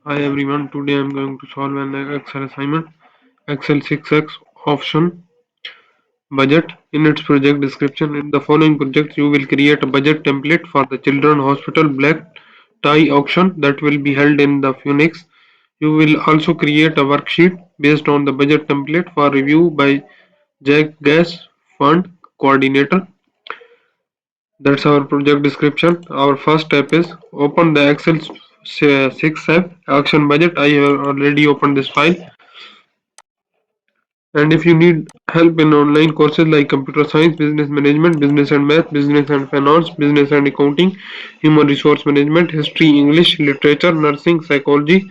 Hi everyone, today I am going to solve an Excel assignment, Excel 6x option budget. In its project description, in the following project you will create a budget template for the Children Hospital Black Tie auction that will be held in the Phoenix. You will also create a worksheet based on the budget template for review by Jack Gas Fund Coordinator. That's our project description. Our first step is open the Excel 6x auction budget. I have already opened this file. And if you need help in online courses like computer science, business management, business and math, business and finance, business and accounting, human resource management, history, English, literature, nursing, psychology,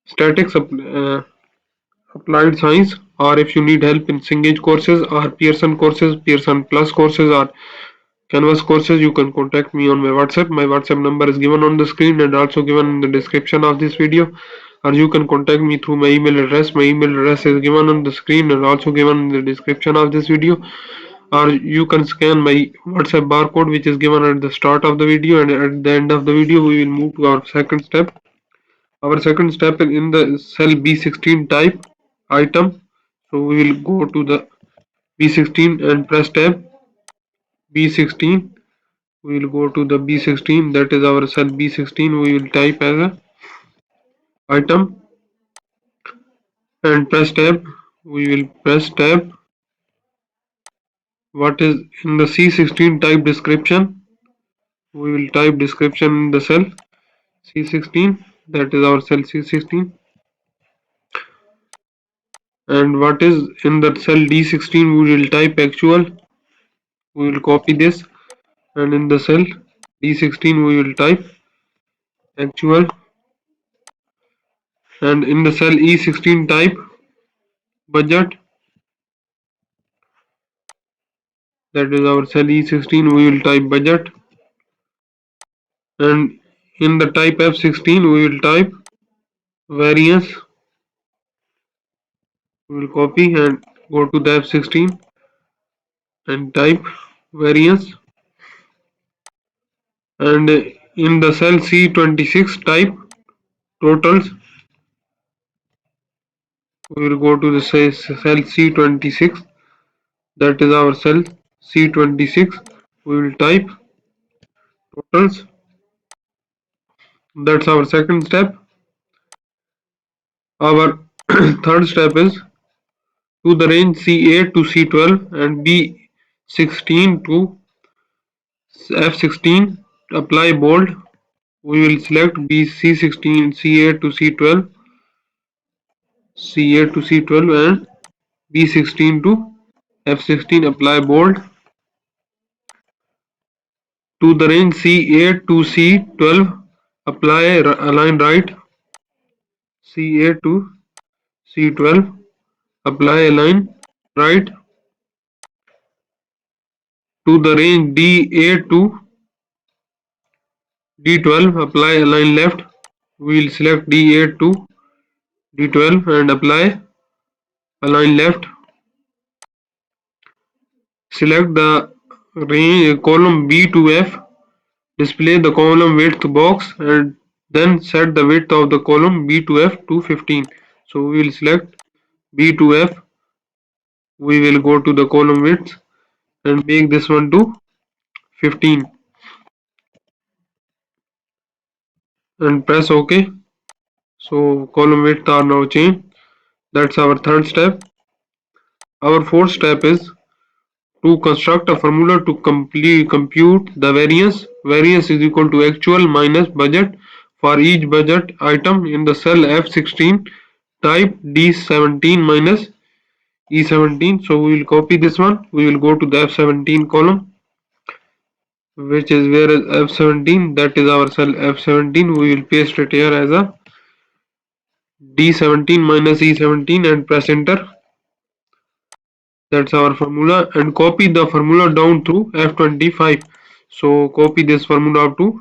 statics, applied science, or if you need help in Cengage courses or Pearson courses, Pearson Plus courses, or Canvas courses, you can contact me on my WhatsApp. My WhatsApp number is given on the screen and also given in the description of this video. Or you can contact me through my email address. My email address is given on the screen and also given in the description of this video. Or you can scan my WhatsApp barcode which is given at the start of the video, and at the end of the video we will move to our second step. Our second step is in the cell B16 type item. So we will go to the B16 and press tab B16. We will go to the B16, that is our cell B16. We will type as a item and press tab. We will press tab. What is in the C16 type description? We will type description in the cell C16, that is our cell C16. And what is in the cell D16? We will type actual. We will copy this, and in the cell D16 we will type actual, and in the cell E16 type budget, that is our cell E16. We will type budget, and in the type F16 we will type variance. We will copy and go to the F16 and type variance, and in the cell C26 type totals. We will go to the cell C26, that is our cell C26. We will type totals. That's our second step. Our third step is to the range C8 to C12 and B16 to F16, apply bold. We will select C16, C8 to C12, C8 to C12 and B16 to F16, apply bold. To the range C8 to C12, apply align right. C8 to C12, apply align right. To the range D8 to D12, apply align left. We will select D8 to D12 and apply align left. Select the range column B to F. Display the column width box and then set the width of the column B to F to 15. So we will select B to F. We will go to the column width and make this one to 15 and press OK. So column width are now changed. That's our third step. Our fourth step is to construct a formula to compute the variance. Variance is equal to actual minus budget for each budget item in the cell F16, type D17 minus E17. So we will copy this one. We will go to the F17 column, which is where is F17, that is our cell F17. We will paste it here as a D17 minus E17 and press enter. That's our formula, and copy the formula down to F25. So copy this formula up to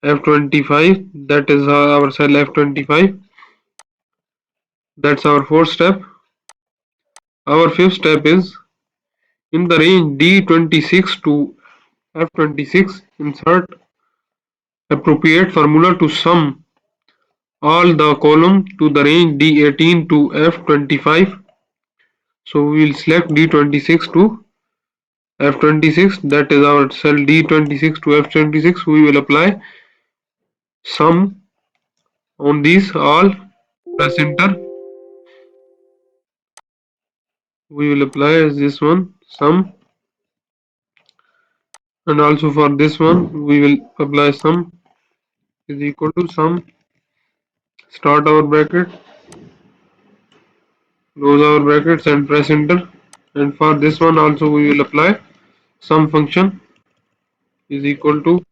F25, that is our cell F25. That's our fourth step. Our fifth step is in the range D26 to F26, insert appropriate formula to sum all the column to the range D18 to F25. So we will select D26 to F26, that is our cell D26 to F26. We will apply sum on these all, press enter. We will apply as this one sum, and also for this one we will apply sum is equal to sum, start our bracket, close our brackets and press enter. And for this one also we will apply sum function is equal to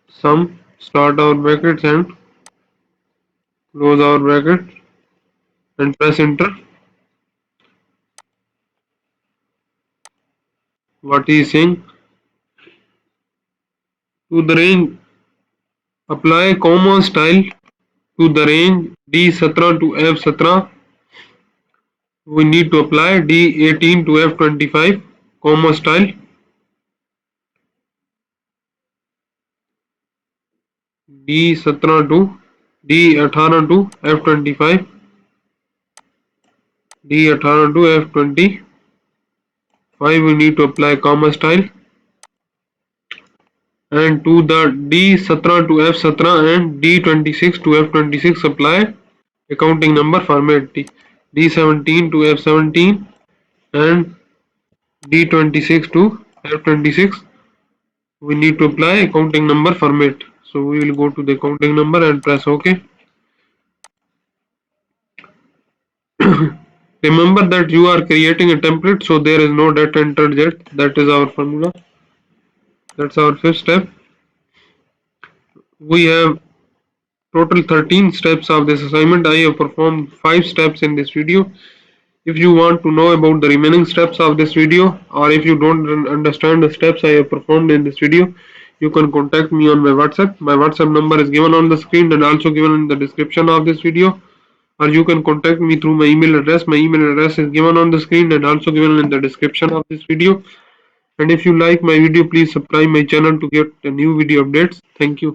sum, start our brackets and close our bracket and press enter. What he is saying, to the range apply comma style to the range D17 to F17. We need to apply D18 to F25 comma style, D17 to D18 to F25, D18 to F25. We need to apply comma style, and to the D17 to F17 and D26 to F26 apply accounting number format D17 to F17 and D26 to F26. We need to apply accounting number format. So we will go to the accounting number and press OK. Remember that you are creating a template, so there is no data entered yet. That is our formula. That's our fifth step. We have total 13 steps of this assignment. I have performed 5 steps in this video. If you want to know about the remaining steps of this video, or if you don't understand the steps I have performed in this video, you can contact me on my WhatsApp. My WhatsApp number is given on the screen and also given in the description of this video. Or you can contact me through my email address. My email address is given on the screen and also given in the description of this video. And if you like my video, please subscribe my channel to get the new video updates. Thank you.